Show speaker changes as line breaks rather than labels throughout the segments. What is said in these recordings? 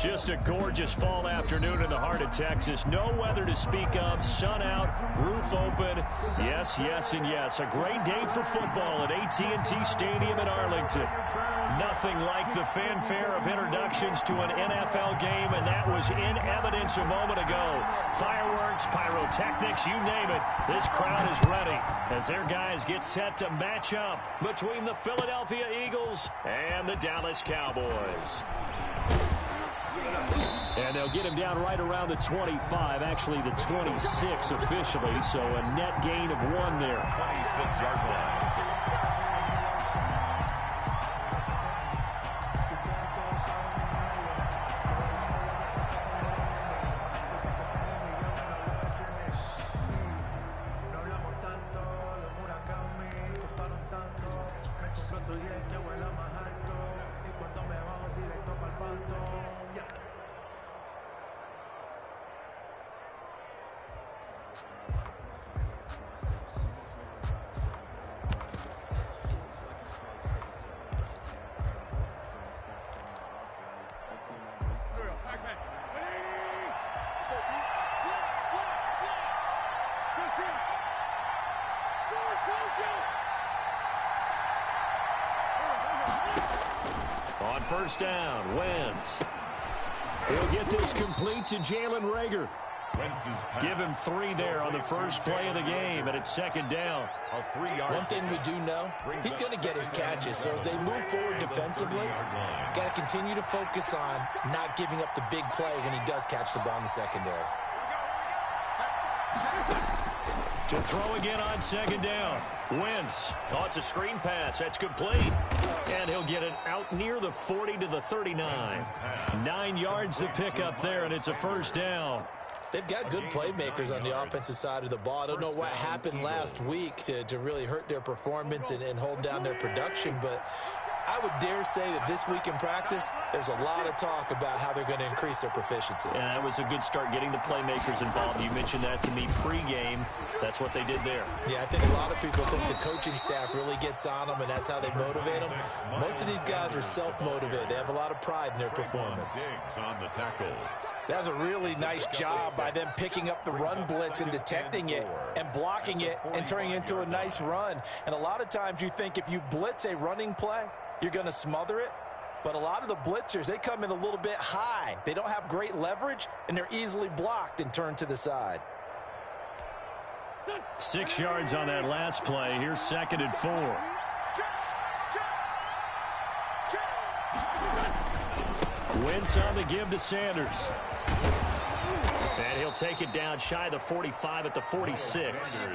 Just a gorgeous fall afternoon in the heart of Texas. No weather to speak of. Sun out, roof open. Yes, yes, and yes. A great day for football at AT&T Stadium in Arlington. Nothing like the fanfare of introductions to an NFL game, and that was in evidence a moment ago. Fireworks, pyrotechnics, you name it. This crowd is ready as their guys get set to match up between the Philadelphia Eagles and the Dallas Cowboys. And they'll get him down right around the 25, actually the 26 officially, so a net gain of 1 there.
26-yard line.
On first down, Wentz. He'll get this complete to Jalen Reagor. Give him 3 there on the first play of the game, and it's second down.
One thing we do know, he's going to get his catches. So as they move forward defensively, got to continue to focus on not giving up the big play when he does catch the ball in the secondary.
To throw again on second down. Wentz. Oh, it's a screen pass. That's complete. And he'll get it out near the 40 to the 39. 9 yards to pick up there, and it's a first down.
They've got good playmakers on the offensive side of the ball. I don't know what happened last week to really hurt their performance and hold down their production, but I would dare say that this week in practice, there's a lot of talk about how they're going to increase their proficiency.
And that was a good start getting the playmakers involved. You mentioned that to me pregame. That's what they did there.
Yeah, I think a lot of people think the coaching staff really gets on them, and that's how they motivate them. Most of these guys are self-motivated. They have a lot of pride in their performance.
On the tackle.
That was a really nice job by them picking up the run blitz and detecting it and blocking it and turning it into a nice run. And a lot of times you think if you blitz a running play, you're going to smother it. But a lot of the blitzers, they come in a little bit high. They don't have great leverage, and they're easily blocked and turned to the side.
6 yards on that last play. Here's second and 4. Wentz on the give to Sanders. And he'll take it down shy of the 45 at the 46.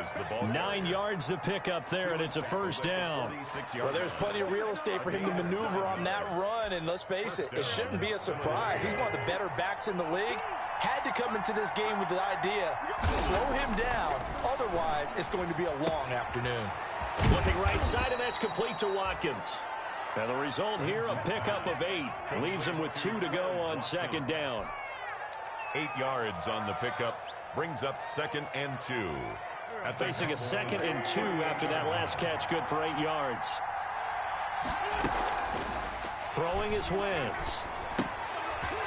9 yards to pick up there, and it's a first down.
Well, there's plenty of real estate for him to maneuver on that run, and let's face it, it shouldn't be a surprise. He's one of the better backs in the league. Had to come into this game with the idea, slow him down. Otherwise, it's going to be a long afternoon.
Looking right side, and that's complete to Watkins. And the result here, a pickup of 8. Leaves him with 2 to go on second down.
8 yards on the pickup. Brings up second and 2.
Facing a second and 2 after that last catch, good for 8 yards. Throwing is Wentz.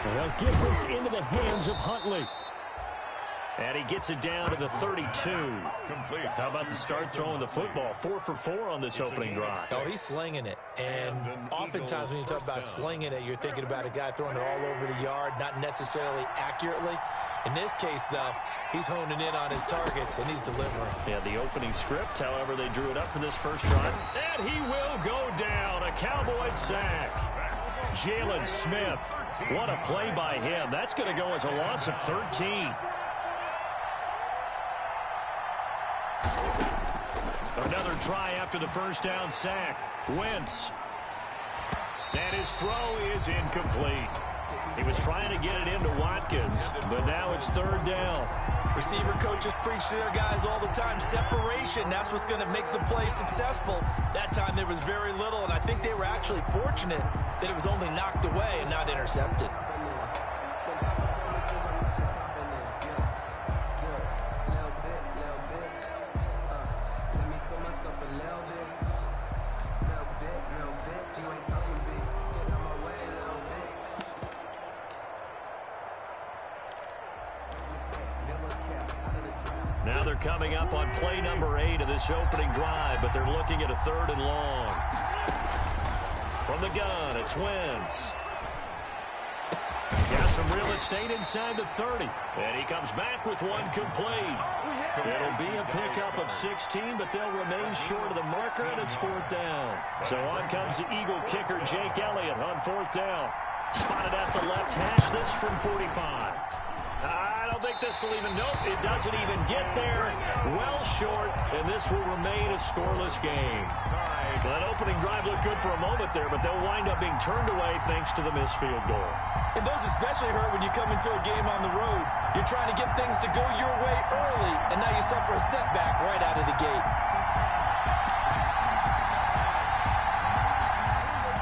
They'll get this into the hands of Huntley. And he gets it down to the 32.
Complete.
How about the start throwing the football? 4 for 4 on this opening drive.
Oh, he's slinging it. And oftentimes when you talk about slinging it, you're thinking about a guy throwing it all over the yard, not necessarily accurately. In this case, though, he's honing in on his targets, and he's delivering.
Yeah, the opening script, however, they drew it up for this first drive. And he will go down. A Cowboys sack. Jalen Smith. What a play by him. That's going to go as a loss of 13. Another try after the first down sack. Wentz. And his throw is incomplete. He was trying to get it into Watkins, but now it's third down.
Receiver coaches preach to their guys all the time. Separation, that's what's going to make the play successful. That time there was very little, and I think they were actually fortunate that it was only knocked away and not intercepted.
coming up on play number 8 of this opening drive, but they're looking at a 3rd and long. From the gun, it's Wentz. Got some real estate inside the 30. And he comes back with one complete. It'll be a pickup of 16, but they'll remain short of the marker, and it's 4th down. So on comes the Eagle kicker, Jake Elliott, on 4th down. Spotted at the left hash, this from 45. I don't think this will even, nope, it doesn't even get there. Well short, and this will remain a scoreless game. That opening drive looked good for a moment there, but they'll wind up being turned away thanks to the missed field goal.
And those especially hurt when you come into a game on the road. You're trying to get things to go your way early, and now you suffer a setback right out of the gate.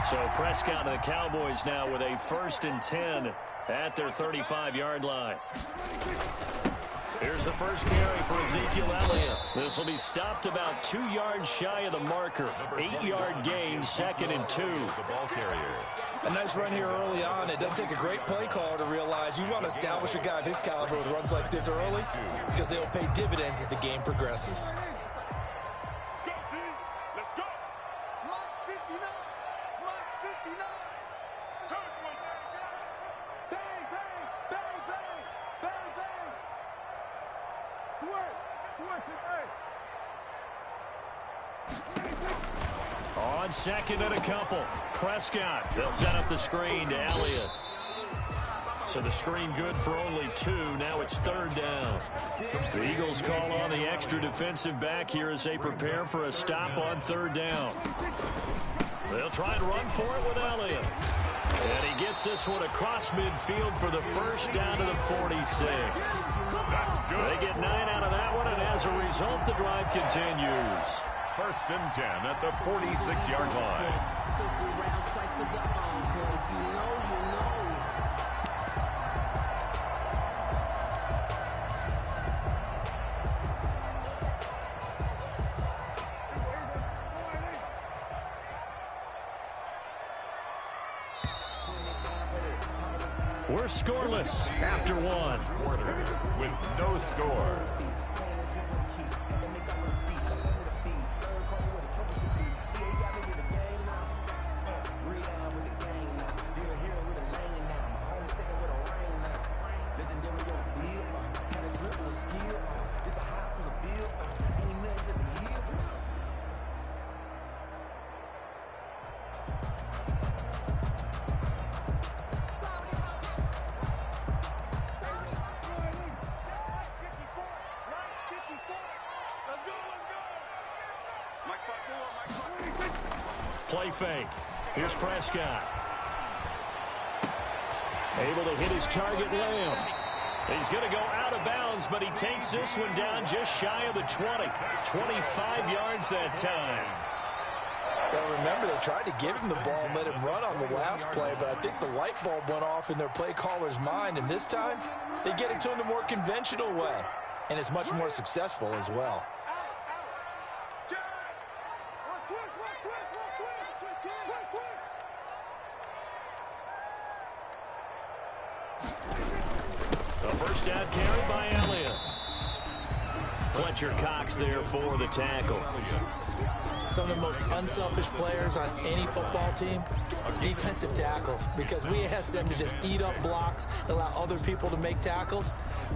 So Prescott and the Cowboys now with a 1st and 10 at their 35-yard line. Here's the first carry for Ezekiel Elliott. This will be stopped about 2 yards shy of the marker. 8-yard gain, 2nd and 2.
The ball carrier.
A nice run here early on. It doesn't take a great play caller to realize you want to establish a guy of his caliber with runs like this early because they'll pay dividends as the game progresses.
On 2nd and a couple, Prescott. They'll set up the screen to Elliott. So the screen good for only 2. Now it's 3rd down. The Eagles call on the extra defensive back here as they prepare for a stop on 3rd down. They'll try and run for it with Elliott. And he gets this one across midfield for the 1st down to the 46.
That's good.
They get 9 out of that one, and as a result, the drive continues.
1st and 10 at the 46-yard line.
We're scoreless after 1.
Quarter with no score.
Play fake. Here's Prescott. Able to hit his target, Lamb. He's going to go out of bounds, but he takes this one down just shy of the 20. 25 yards that time.
Well, remember, they tried to give him the ball and let him run on the last play, but I think the light bulb went off in their play caller's mind, and this time they get it to him the more conventional way, and it's much more successful as well.
A first down carry by Elliott. Fletcher Cox there for the tackle.
Some of the most unselfish players on any football team, defensive tackles, because we ask them to just eat up blocks, allow other people to make tackles.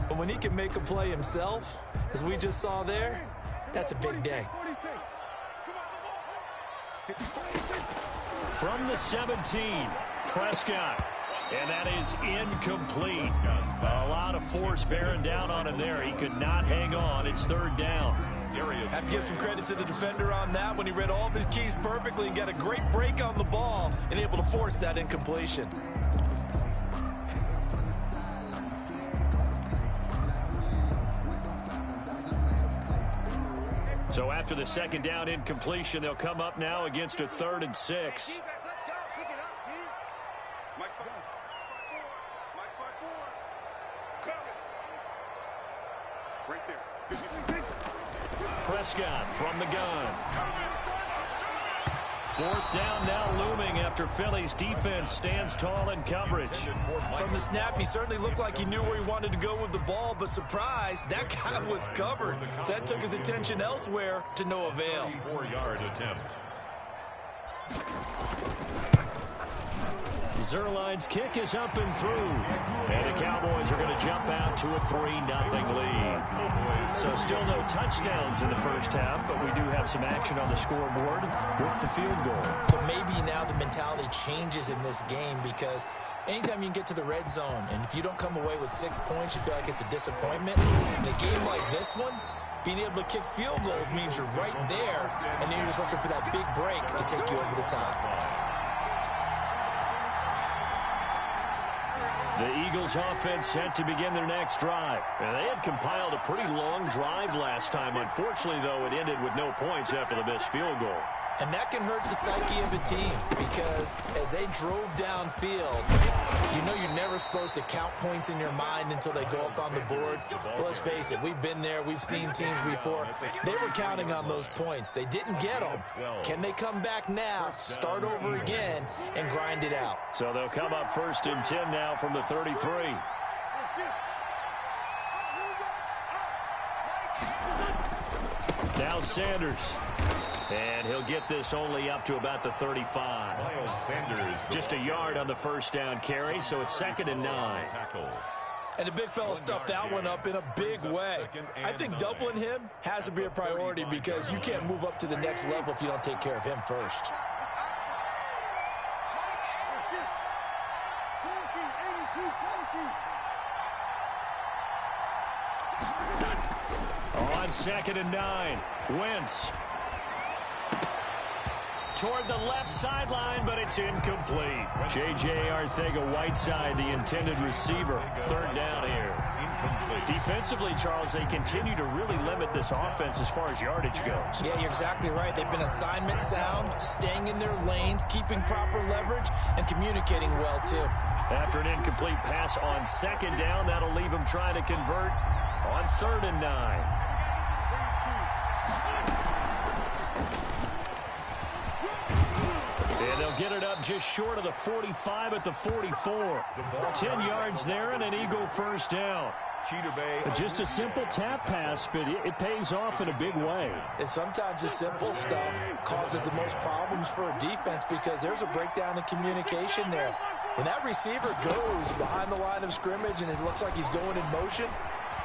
But when he can make a play himself, as we just saw there, that's a big day.
From the 17, Prescott. And that is incomplete. A lot of force bearing down on him there. He could not hang on. It's 3rd down.
Have to give some credit to the defender on that when he read all of his keys perfectly and got a great break on the ball and able to force that incompletion.
So after the 2nd down incompletion, they'll come up now against a 3rd and 6. Prescott from the gun. Fourth down now looming after Philly's defense stands tall in coverage.
From the snap, he certainly looked like he knew where he wanted to go with the ball, but surprise, that guy was covered. So that took his attention elsewhere to no avail.
4-yard attempt.
Zerline's kick is up and through. And the Cowboys are going to jump out to a 3-0 lead. So still no touchdowns in the first half, but we do have some action on the scoreboard with the field goal.
So maybe now the mentality changes in this game, because anytime you can get to the red zone, and if you don't come away with 6 points, you feel like it's a disappointment. In a game like this one, being able to kick field goals means you're right there, and then you're just looking for that big break to take you over the top.
The Eagles offense set to begin their next drive. And they had compiled a pretty long drive last time. Unfortunately, though, it ended with no points after the missed field goal.
And that can hurt the psyche of a team, because as they drove downfield, you know you're never supposed to count points in your mind until they go up on the board. But let's face it, we've been there. We've seen teams before. They were counting on those points. They didn't get them. Can they come back now, start over again, and grind it out?
So they'll come up 1st and 10 now from the 33. Now Sanders. And he'll get this only up to about the 35. Just a yard on the first down carry, so it's 2nd and 9.
And the big fella stuffed that one up in a big way. I think doubling him has to be a priority, because you can't move up to the next level if you don't take care of him first.
On 2nd and 9, Wentz. Toward the left sideline, but it's incomplete. J.J. Arcega-Whiteside, the intended receiver. 3rd down here. Defensively, Charles, they continue to really limit this offense as far as yardage goes.
Yeah, you're exactly right. They've been assignment sound, staying in their lanes, keeping proper leverage, and communicating well, too.
After an incomplete pass on 2nd down, that'll leave them trying to convert on 3rd and 9. And they'll get it up just short of the 45 at the 44. 10 yards there and an Eagle first down. Just a simple tap pass, but it pays off in a big way.
And sometimes the simple stuff causes the most problems for a defense, because there's a breakdown in communication there. When that receiver goes behind the line of scrimmage and it looks like he's going in motion,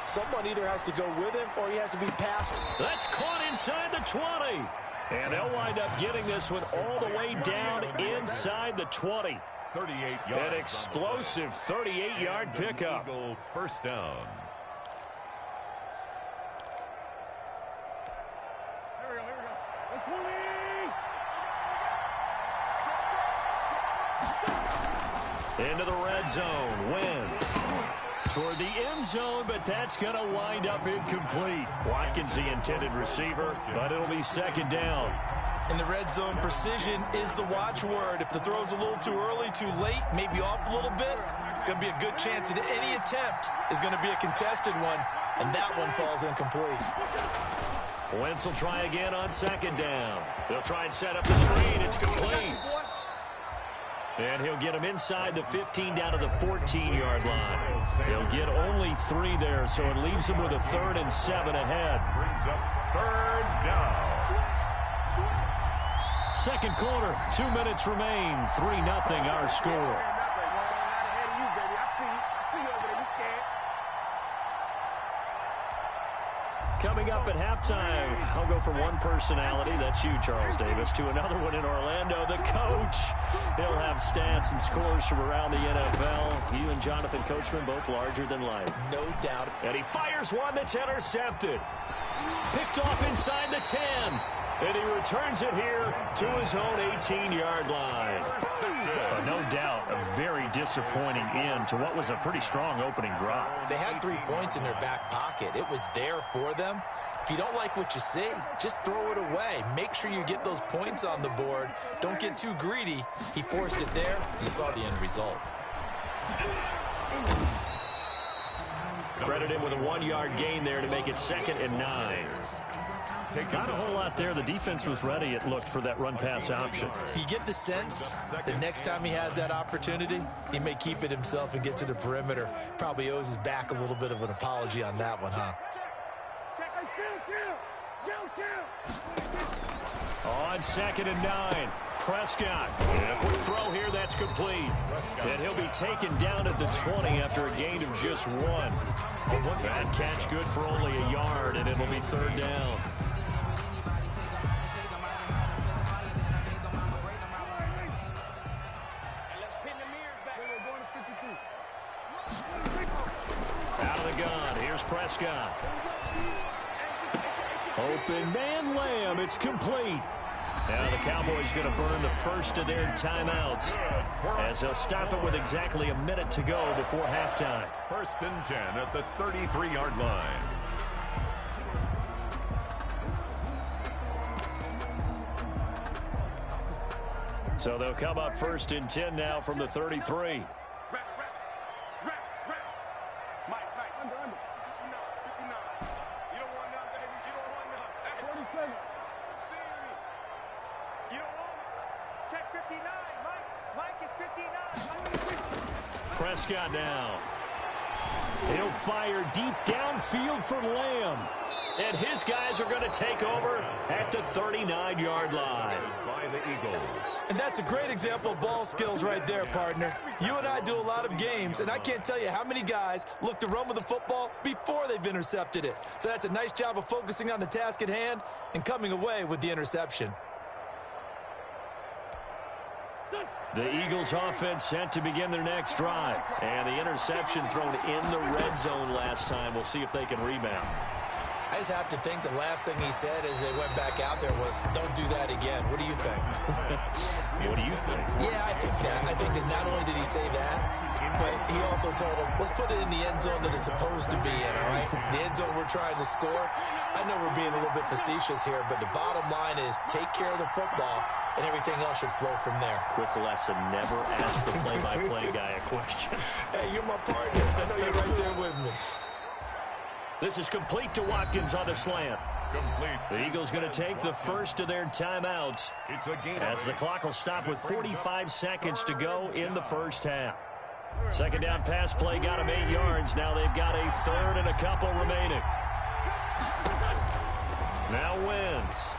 someone either has to go with him or he has to be passed.
That's caught inside the 20. And they'll wind up getting this one all the way down inside the 20.
38 yards.
An explosive 38-yard pickup.
First down. Into the red zone. Wentz toward the end zone, but that's going to wind up incomplete. Watkins, the intended receiver, but it'll be 2nd down.
In the red zone, precision is the watchword. If the throw's a little too early, too late, maybe off a little bit, going to be a good chance that any attempt is going to be a contested one, and that one falls incomplete.
Wentz will try again on 2nd down. They'll try and set up the screen. It's complete. And he'll get him inside the 15 down to the 14-yard line. He'll get only 3 there, so it leaves him with a 3rd and 7 ahead.
Brings up 3rd down.
Second quarter, 2 minutes remain. 3-0 our score. Coming up at halftime, I'll go from one personality, that's you, Charles Davis, to another one in Orlando, the coach. He'll have stats and scores from around the NFL. You and Jonathan Coachman, both larger than life.
No doubt.
And he fires one that's intercepted. Picked off inside the 10. And he returns it here to his own 18-yard line. No doubt, a very disappointing end to what was a pretty strong opening drive.
They had 3 points in their back pocket. It was there for them. If you don't like what you see, just throw it away. Make sure you get those points on the board. Don't get too greedy. He forced it there. You saw the end result.
Credit him with a 1-yard gain there to make it 2nd and 9. Not a whole lot there. The defense was ready, it looked, for that run-pass option.
You get the sense the next time he has that opportunity, he may keep it himself and get to the perimeter. Probably owes his back a little bit of an apology on that one, huh?
On 2nd and 9, Prescott. And a quick throw here, that's complete. And he'll be taken down at the 20 after a gain of just 1. That catch good for only a yard, and it'll be 3rd down. Out of the gun, here's Prescott. Open man, Lamb, it's complete. Now the Cowboys going to burn the first of their timeouts as they'll stop it with exactly a minute to go before halftime.
1st and 10 at the 33-yard line.
So they'll come up 1st and 10 now from the 33. Prescott now. He'll fire deep downfield for Lamb. And his guys are going to take over at the 39-yard line.
By the Eagles.
And that's a great example of ball skills right there, partner. You and I do a lot of games, and I can't tell you how many guys look to run with the football before they've intercepted it. So that's a nice job of focusing on the task at hand and coming away with the interception.
The Eagles offense set to begin their next drive. And the interception thrown in the red zone last time. We'll see if they can rebound.
I just have to think the last thing he said as they went back out there was, don't do that again. What do you think?
What do you think?
Yeah, I think that. I think that not only did he say that, but he also told him, let's put it in the end zone that it's supposed to be in, all right? The end zone we're trying to score. I know we're being a little bit facetious here, but the bottom line is take care of the football, and everything else should flow from there.
Quick lesson, never ask the play-by-play guy a question.
Hey, you're my partner. I know you're right there with me.
This is complete to Watkins on the slant.
Complete.
The Eagles going to take the first of their timeouts
It's a gain
as the clock will stop with 45 seconds to go in the first half. 2nd down pass play got them 8 yards. Now they've got a 3rd and a couple remaining. Now Wentz.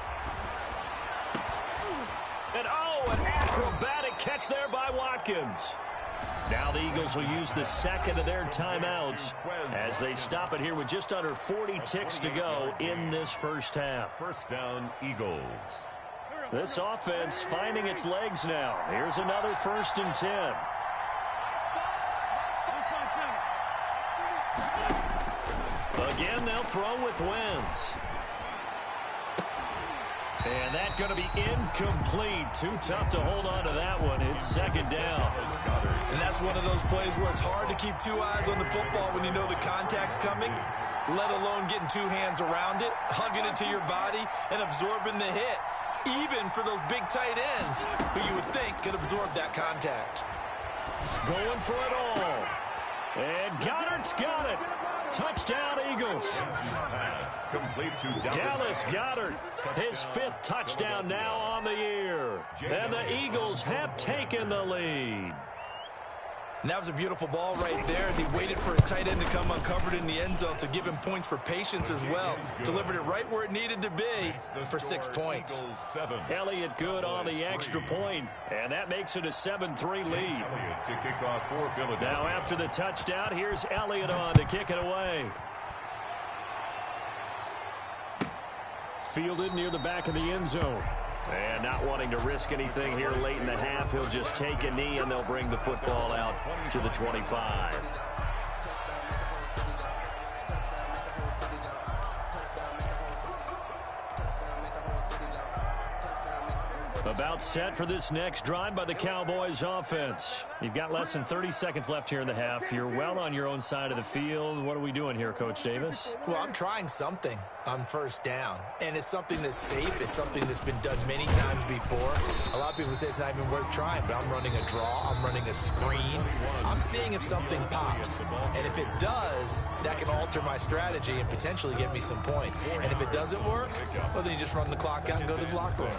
And an acrobatic catch there by Watkins. Now the Eagles will use the 2nd of their timeouts as they stop it here with just under 40 ticks to go in this first half.
1st down, Eagles.
This offense finding its legs now. Here's another 1st and 10. Again, they'll throw with Wentz. And that's going to be incomplete. Too tough to hold on to that one. It's 2nd down.
And that's one of those plays where it's hard to keep 2 eyes on the football when you know the contact's coming, let alone getting 2 hands around it, hugging it to your body, and absorbing the hit, even for those big tight ends who you would think could absorb that contact.
Going for it all. And Goddard's got it. Touchdown, Eagles.
Complete to
Dallas Goedert, his 5th touchdown now on the year. And the Eagles have taken the lead.
And that was a beautiful ball right there as he waited for his tight end to come uncovered in the end zone, so give him points for patience as well. Delivered it right where it needed to be for 6 points.
Elliott good on the extra point, and that makes it a 7-3 lead.
To kick off for Philadelphia.
Now after the touchdown, here's Elliott on to kick it away. Fielded near the back of the end zone. And not wanting to risk anything here late in the half, he'll just take a knee and they'll bring the football out to the 25. About About set for this next drive by the Cowboys offense. You've got less than 30 seconds left here in the half. You're well on your own side of the field. What are we doing here, Coach Davis?
Well, I'm trying something on first down, and it's something that's safe. It's something that's been done many times before. A lot of people say it's not even worth trying, but I'm running a draw. I'm running a screen. I'm seeing if something pops, and if it does, that can alter my strategy and potentially get me some points. And if it doesn't work, well, then you just run the clock out and go to the locker room.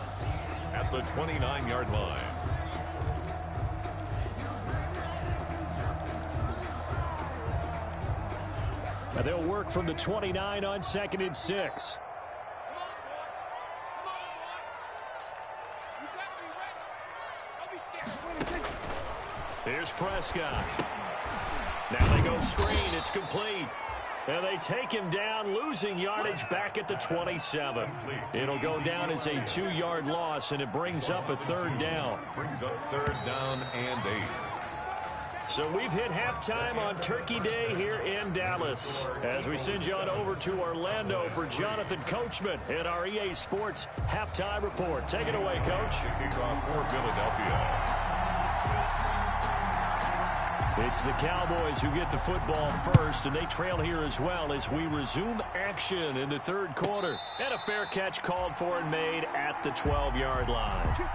At the 29-yard line.
And they'll work from the 29 on 2nd and 6. Here's Prescott. Now they go screen. It's complete. And they take him down, losing yardage back at the 27. It'll go down as a 2-yard loss, and it brings up a 3rd down.
Brings up 3rd down and 8.
So we've hit halftime on Turkey Day here in Dallas. As we send you on over to Orlando for Jonathan Coachman in our EA Sports Halftime Report. Take it away, Coach.
Kickoff for Philadelphia.
It's the Cowboys who get the football first, and they trail here as well as we resume action in the 3rd quarter. And a fair catch called for and made at the 12-yard line.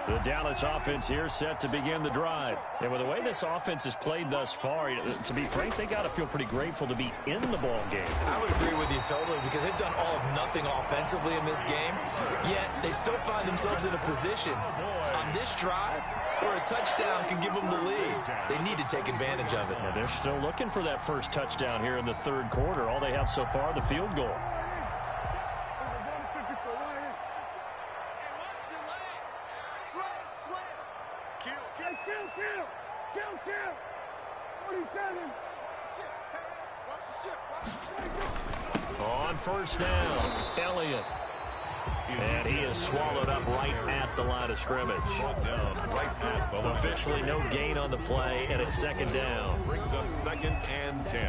The Dallas offense here set to begin the drive. And with the way this offense has played thus far, to be frank, they got to feel pretty grateful to be in the ball game.
I would agree with you totally because they've done all of nothing offensively in this game, yet they still find themselves in a position on this drive where a touchdown can give them the lead. They need to take advantage of it.
Yeah, they're still looking for that first touchdown here in the 3rd quarter. All they have so far, the field goal. On first down, Elliott. And he is swallowed up right at the line of scrimmage. Officially no gain on the play, and it's 2nd down.
Brings up 2nd and 10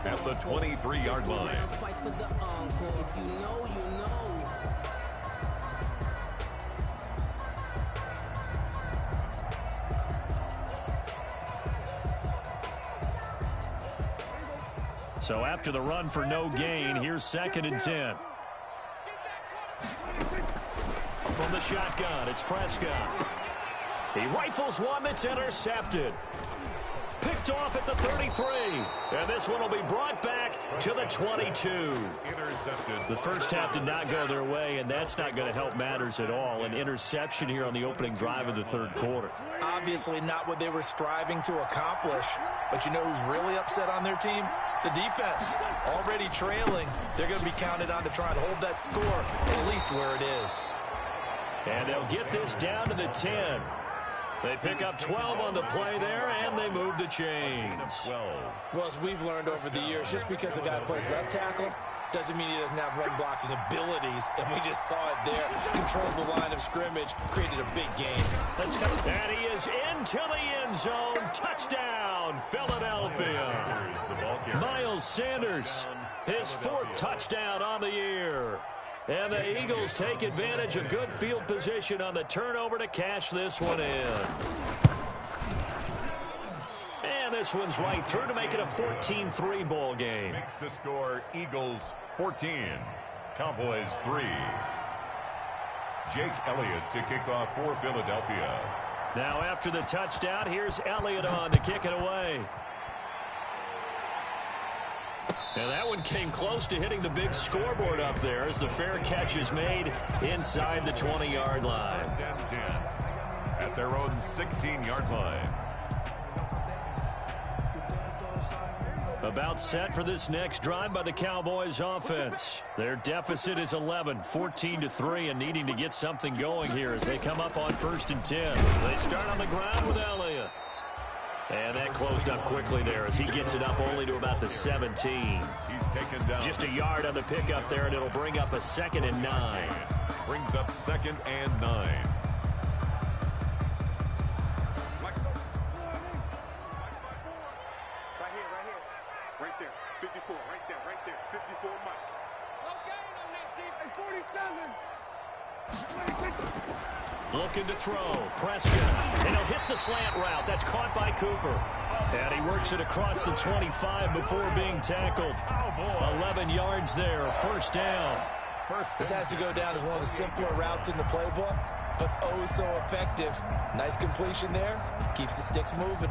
at the 23-yard line.
So after the run for no gain, here's 2nd and 10. From the shotgun, it's Prescott. He rifles one that's intercepted. Picked off at the 33. And this one will be brought back to the 22.
Intercepted.
The first half did not go their way, and that's not going to help matters at all. An interception here on the opening drive of the 3rd quarter.
Obviously not what they were striving to accomplish. But you know who's really upset on their team? The defense. Already trailing. They're going to be counted on to try and hold that score at least where it is.
And they'll get this down to the 10. They pick up 12 on the play there, and they move the chains.
Well, as we've learned over the years, just because a guy plays left tackle doesn't mean he doesn't have run blocking abilities, and we just saw it there. Controlled the line of scrimmage, created a big game.
Let's go. And he is into the end zone. Touchdown, Philadelphia. Miles Sanders, his 4th touchdown on the year. And the Eagles take advantage of good field position on the turnover to cash this one in. And this one's right through to make it a 14-3 ball game.
Makes the score Eagles 14, Cowboys 3. Jake Elliott to kick off for Philadelphia.
Now after the touchdown, here's Elliott on to kick it away. And that one came close to hitting the big scoreboard up there as the fair catch is made inside the 20-yard line.
1st and 10 at their own 16-yard line.
About set for this next drive by the Cowboys offense. Their deficit is 11, 14-3, and needing to get something going here as they come up on 1st and 10. They start on the ground with Elliott. And that closed up quickly there as he gets it up only to about the 17.
He's taken down.
Just a yard on the pickup there, and it'll bring up a 2nd and 9.
Brings up 2nd and 9.
Right there. 54, right there. 54.
Looking to throw. Prescott. And he'll hit the slant route. That's caught by Cooper. And he works it across the 25 before being tackled. 11 yards there. First down.
This has to go down as one of the simpler routes in the playbook, but oh so effective. Nice completion there. Keeps the sticks moving.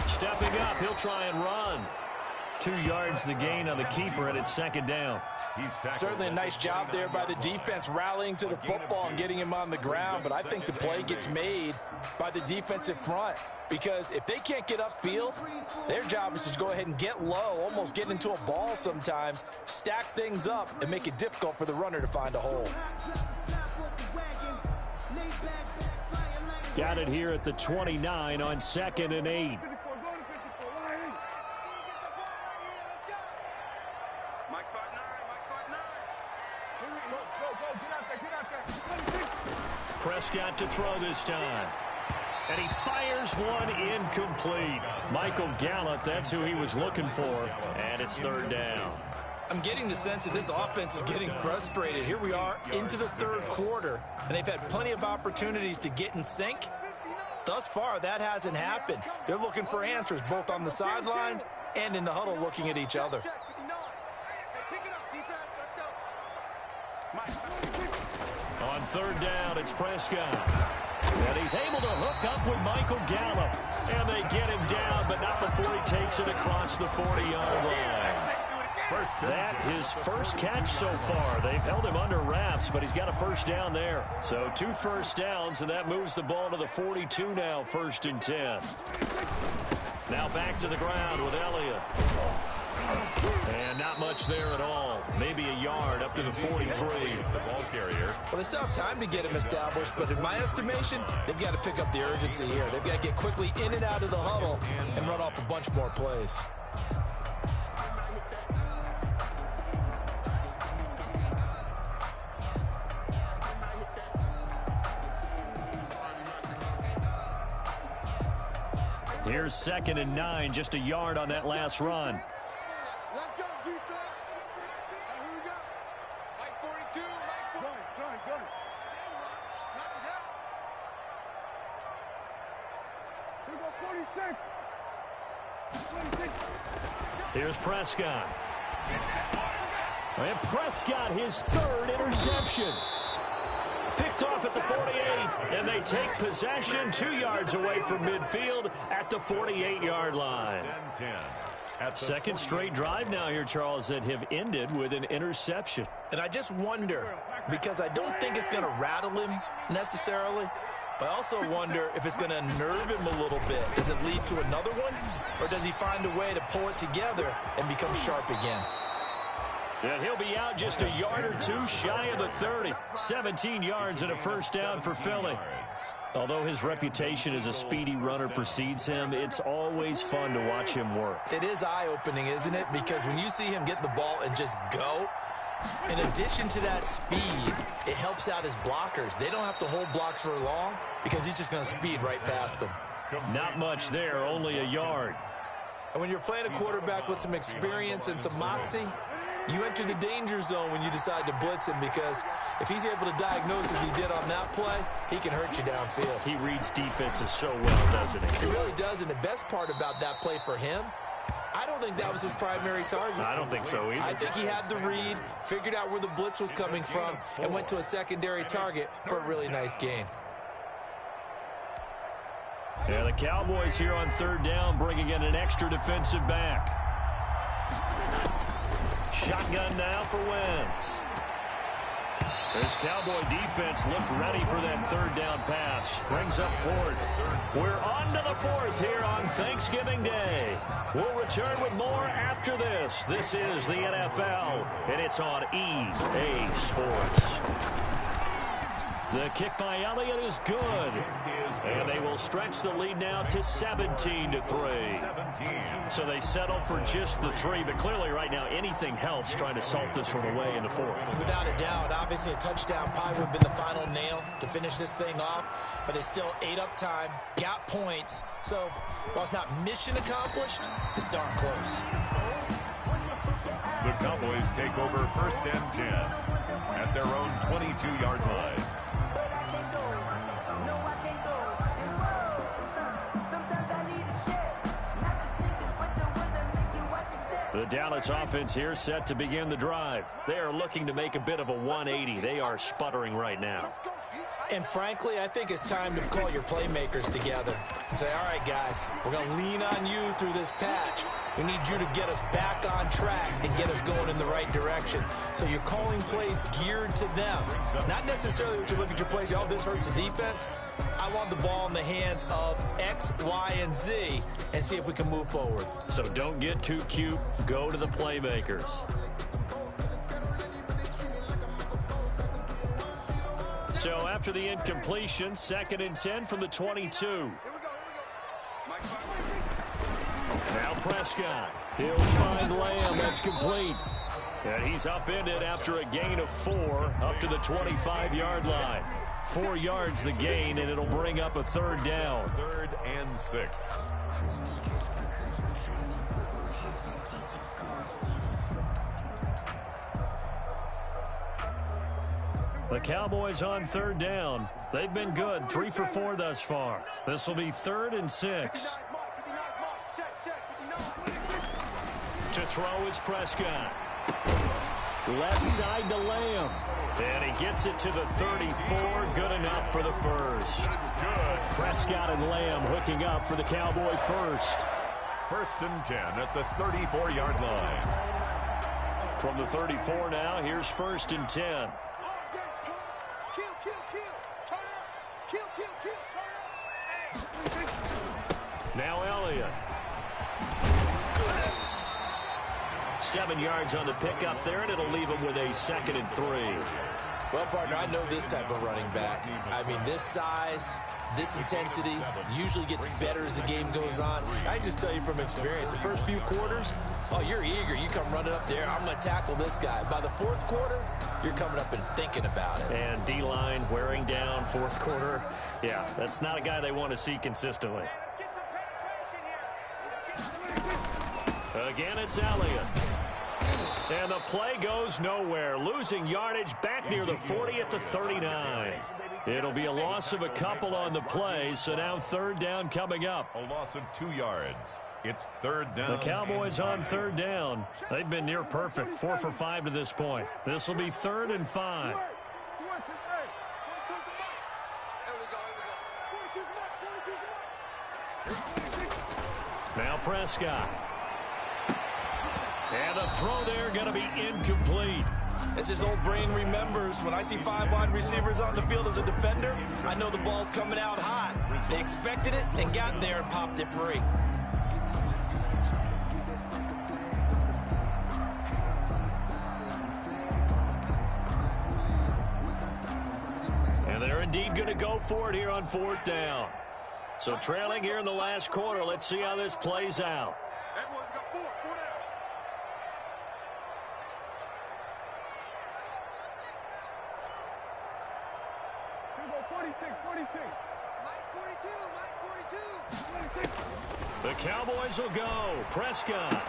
Stepping up, he'll try and run. 2 yards the gain on the keeper, and it's second down.
Certainly a nice job there by the defense rallying to the football and getting him on the ground, but I think the play gets made by the defensive front because if they can't get upfield, their job is to go ahead and get low, almost get into a ball sometimes, stack things up, and make it difficult for the runner to find a hole.
Got it here at the 29 on 2nd and 8. Prescott to throw this time. And he fires one incomplete. Michael Gallup, that's who he was looking for. And it's third down.
I'm getting the sense that this offense is getting frustrated. Here we are into the third quarter, and they've had plenty of opportunities to get in sync. Thus far, that hasn't happened. They're looking for answers both on the sidelines and in the huddle looking at each other.
On third down, it's Prescott. And he's able to hook up with Michael Gallup. And they get him down, but not before he takes it across the 40-yard line. That his first catch so far. They've held him under wraps, but he's got a first down there. So 2 first downs, and that moves the ball to the 42 now, 1st and 10. Now back to the ground with Elliott. And not much there at all. Maybe a yard up to the 43. The ball carrier.
Well, they still have time to get him established, but in my estimation, they've got to pick up the urgency here. They've got to get quickly in and out of the huddle and run off a bunch more plays.
Here's 2nd and 9, just a yard on that last run.
Let's go, defense. Here we go. Mike 42, Mike 40. Go. Knock it out. Here we go, 46.
Here's Prescott. And Prescott, his 3rd interception. Picked off at the 48, and they take possession 2 yards away from midfield at the 48-yard line. Second straight drive now here, Charles, that have ended with an interception.
And I just wonder, because I don't think it's going to rattle him necessarily, but I also wonder if it's going to unnerve him a little bit. Does it lead to another one, or does he find a way to pull it together and become sharp again?
And he'll be out just a yard or 2 shy of the 30. 17 yards and a first down for Philly. Although his reputation as a speedy runner precedes him, it's always fun to watch him work.
It is eye-opening, isn't it? Because when you see him get the ball and just go, in addition to that speed, it helps out his blockers. They don't have to hold blocks for long because he's just going to speed right past them.
Not much there, only a yard.
And when you're playing a quarterback with some experience and some moxie, you enter the danger zone when you decide to blitz him, because if he's able to diagnose as he did on that play, he can hurt you downfield.
He reads defenses so well, doesn't he?
He really does, and the best part about that play for him, I don't think that was his primary target.
I don't think so either.
I think he had the read, figured out where the blitz was coming from, and went to a secondary target for a really nice gain.
Yeah, the Cowboys here on third down, bringing in an extra defensive back. Shotgun now for Wentz. This Cowboy defense looked ready for that third down pass. Brings up 4th. We're on to the 4th here on Thanksgiving Day. We'll return with more after this. This is the NFL, and it's on EA Sports. The kick by Elliott is good. And they will stretch the lead now to 17-3. So they settle for just the 3, but clearly right now anything helps trying to salt this one away in the 4th.
Without a doubt, obviously a touchdown probably would have been the final nail to finish this thing off, but it's still ate up time, got points. So while it's not mission accomplished, it's darn close.
The Cowboys take over 1st and 10 at their own 22-yard line.
The Dallas offense here set to begin the drive. They are looking to make a bit of a 180. They are sputtering right now.
And frankly, I think it's time to call your playmakers together and say, all right, guys, we're going to lean on you through this patch. We need you to get us back on track and get us going in the right direction. So you're calling plays geared to them. Not necessarily that you look at your plays, oh, this hurts the defense. I want the ball in the hands of X, Y, and Z and see if we can move forward.
So don't get too cute. Go to the playmakers. So after the incompletion, 2nd and 10 from the 22. Now Prescott. He'll find Lamb. That's complete. And he's upended after a gain of 4 up to the 25-yard line. 4 yards the gain, and it'll bring up a 3rd down.
3rd and 6.
The Cowboys on 3rd down. They've been good, 3 for 4 thus far. This will be 3rd and 6. To throw is Prescott. Left side to Lamb. And he gets it to the 34. Good enough for the first. Prescott and Lamb hooking up for the Cowboy first.
1st and 10 at the 34-yard line.
From the 34 now, here's 1st and 10. Now Elliott. 7 yards on the pickup there, and it'll leave him with a 2nd and 3.
Well, partner, I know this type of running back. I mean, this size, this intensity usually gets better as the game goes on. I just tell you from experience, the first few quarters, oh, you're eager. You come running up there, I'm going to tackle this guy. By the 4th quarter, you're coming up and thinking about it.
And D-line wearing down 4th quarter. Yeah, that's not a guy they want to see consistently. Again, it's Elliott. And the play goes nowhere. Losing yardage back near the 40 at the 39. It'll be a loss of a couple on the play, so now 3rd down coming up.
A loss of 2 yards. It's 3rd down.
The Cowboys on 3rd down. They've been near perfect, 4 for 5 to this point. This will be 3rd and 5. Now Prescott. And the throw there going to be incomplete.
As his old brain remembers, when I see 5 wide receivers on the field as a defender, I know the ball's coming out hot. They expected it and got there and popped it free.
And they're indeed going to go for it here on 4th down. So trailing here in the last quarter, let's see how this plays out.
Everyone's got 4 down.
The Cowboys will go. Prescott.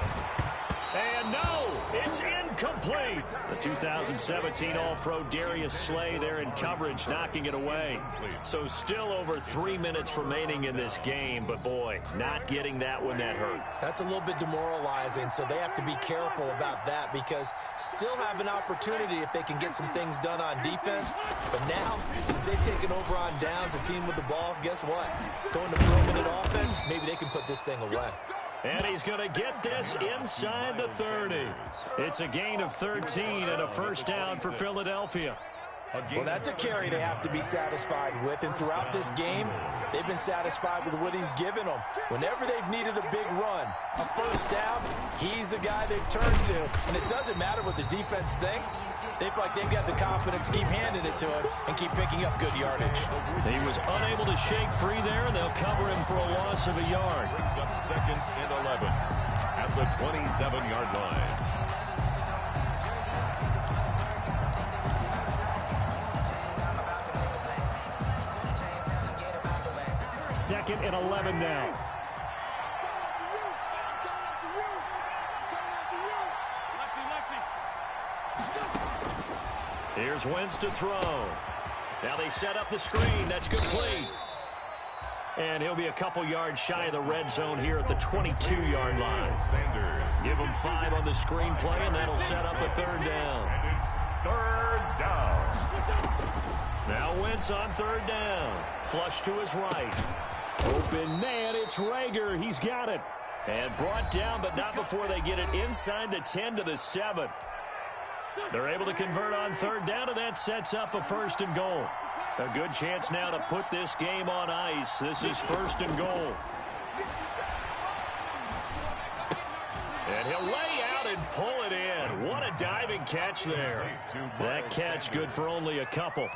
And no, it's incomplete. The 2017 All-Pro Darius Slay there in coverage, knocking it away. So still over 3 minutes remaining in this game, but boy, not getting that one that hurt.
That's a little bit demoralizing, so they have to be careful about that because still have an opportunity if they can get some things done on defense. But now, since they've taken over on downs, a team with the ball, guess what? Going to 4-minute offense, maybe they can put this thing away.
And he's going to get this inside the 30. It's a gain of 13 and a first down for Philadelphia.
Well, that's a carry they have to be satisfied with, and throughout this game, they've been satisfied with what he's given them. Whenever they've needed a big run, a first down, he's the guy they've turned to, and it doesn't matter what the defense thinks. They feel like they've got the confidence to keep handing it to him and keep picking up good yardage.
He was unable to shake free there, and they'll cover him for a loss of a yard.
Brings up 2nd and 11 at the 27-yard line.
Second and 11 now. Here's Wentz to throw. Now they set up the screen. That's complete. And he'll be a couple yards shy of the red zone here at the 22-yard line. Give him 5 on the screen play, and that'll set up a 3rd down.
And it's 3rd down.
Now Wentz on 3rd down. Flush to his right. Open man, it's Rager. He's got it. And brought down, but not before they get it inside the 10 to the 7. They're able to convert on 3rd down, and that sets up a 1st and goal. A good chance now to put this game on ice. This is 1st and goal. And he'll lay out and pull it in. What a diving catch there. That catch good for only a couple.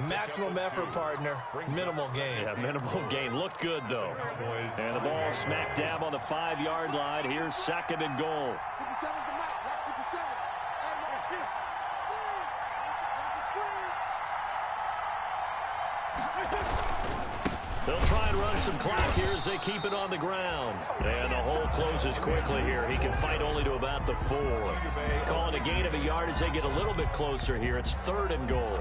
Maximum effort, partner. Minimal gain.
Yeah, minimal gain. Looked good, though. And the ball smack dab on the 5-yard line. Here's 2nd and goal.
57's the mark. Right 57.
They'll try and run some clock here as they keep it on the ground. And the hole closes quickly here. He can fight only to about the 4. Calling a gain of a yard as they get a little bit closer here. It's 3rd and goal.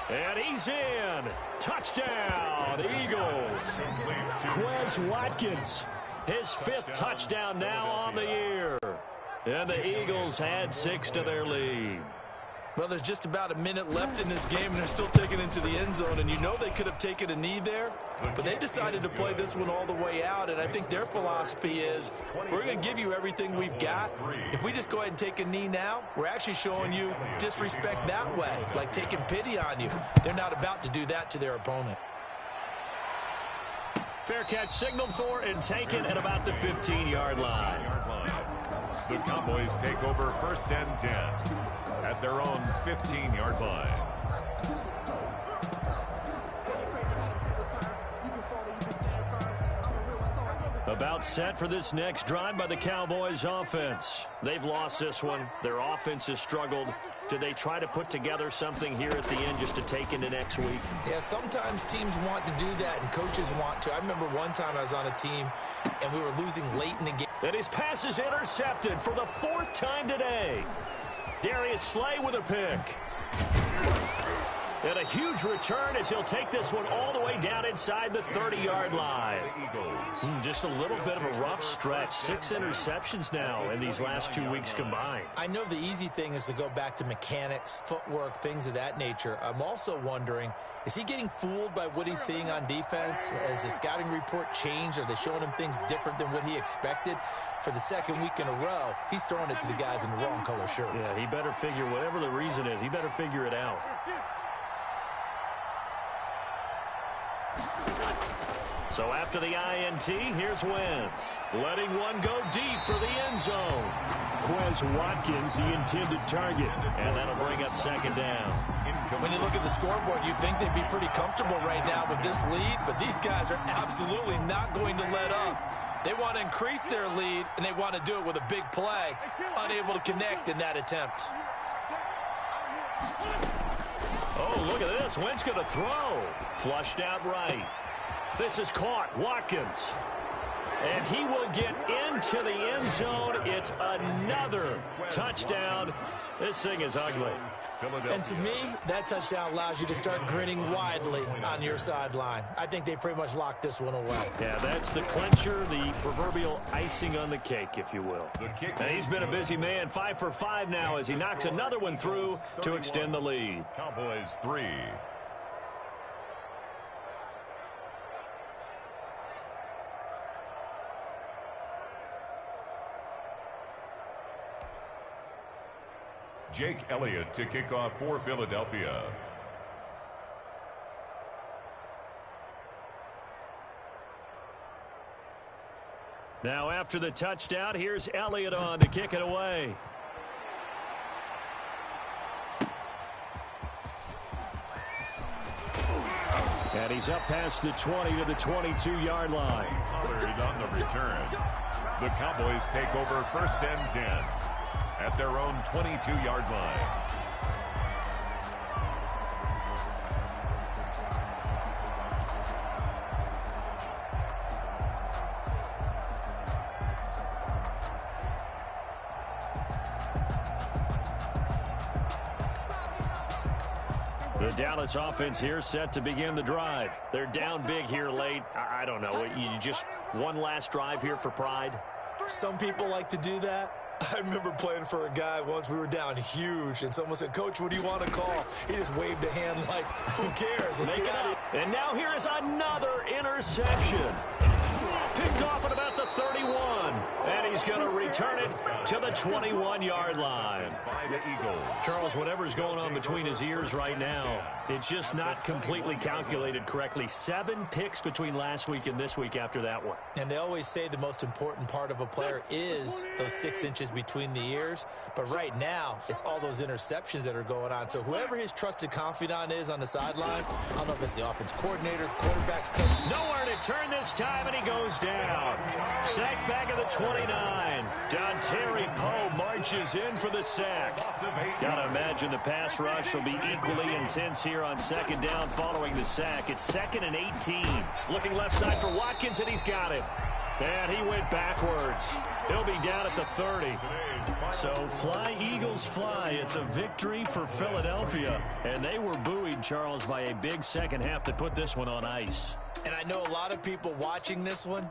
And he's in. Touchdown, Eagles. Quez Watkins, his 5th touchdown now on the year. And the Eagles had 6 to their lead.
Well, there's just about a minute left in this game, and they're still taking it into the end zone. And you know they could have taken a knee there, but they decided to play this one all the way out. And I think their philosophy is, we're going to give you everything we've got. If we just go ahead and take a knee now, we're actually showing you disrespect that way, like taking pity on you. They're not about to do that to their opponent.
Fair catch signaled for and taken at about the 15-yard line.
The Cowboys take over 1st and 10 at their own 15-yard line.
About set for this next drive by the Cowboys offense. They've lost this one. Their offense has struggled. Do they try to put together something here at the end just to take into next week?
Yeah, sometimes teams want to do that and coaches want to. I remember one time I was on a team and we were losing late in the game.
And his pass is intercepted for the 4th time today. Darius Slay with a pick. And a huge return as he'll take this one all the way down inside the 30-yard line. Just a little bit of a rough stretch. 6 interceptions now in these last 2 weeks combined.
I know the easy thing is to go back to mechanics, footwork, things of that nature. I'm also wondering, is he getting fooled by what he's seeing on defense? Has the scouting report changed? Are they showing him things different than what he expected? For the 2nd week in a row, he's throwing it to the guys in the wrong color shirts.
Yeah, he better figure, whatever the reason is, he better figure it out. So after the INT, here's Wentz. Letting one go deep for the end zone. Quez Watkins, the intended target. And that'll bring up 2nd down.
When you look at the scoreboard, you'd think they'd be pretty comfortable right now with this lead, but these guys are absolutely not going to let up. They want to increase their lead, and they want to do it with a big play. Unable to connect in that attempt.
Oh, look at this. Wentz going to throw. Flushed out right. This is caught. Watkins. And he will get into the end zone. It's another touchdown. This thing is ugly.
And to me, that touchdown allows you to start grinning widely on your sideline. I think they pretty much locked this one away.
Yeah, that's the clincher, the proverbial icing on the cake, if you will. And he's been a busy man, 5 for 5 now as he knocks another one through to extend the lead.
Cowboys 3. Jake Elliott to kick off for Philadelphia.
Now after the touchdown, here's Elliott on to kick it away. And he's up past the 20 to the 22-yard line.
Pollard on the return. The Cowboys take over 1st and 10 at their own 22-yard line.
The Dallas offense here set to begin the drive. They're down big here late. I don't know. You just one last drive here for pride?
Some people like to do that. I remember playing for a guy once. We were down huge, and someone said, "Coach, what do you want to call?" He just waved a hand like, who cares? Let's get out of here.
And now here is another interception. Picked off at about the 31. And he's going to return it to the 21-yard line.
By the Eagles.
Charles, whatever's going on between his ears right now, it's just not completely calculated correctly. 7 picks between last week and this week after that one.
And they always say the most important part of a player is those 6 inches between the ears. But right now, it's all those interceptions that are going on. So whoever his trusted confidant is on the sidelines, I don't know if it's the offense coordinator, quarterback's coach.
Nowhere to turn this time, and he goes down. Sacked back at the 29. Dontari Poe marches in for the sack. Gotta imagine the pass rush will be equally intense here on 2nd down following the sack. It's 2nd and 18. Looking left side for Watkins, and he's got him. And he went backwards. He'll be down at the 30. So fly, Eagles, fly. It's a victory for Philadelphia. And they were buoyed, Charles, by a big second half that put this one on ice.
And I know a lot of people watching this one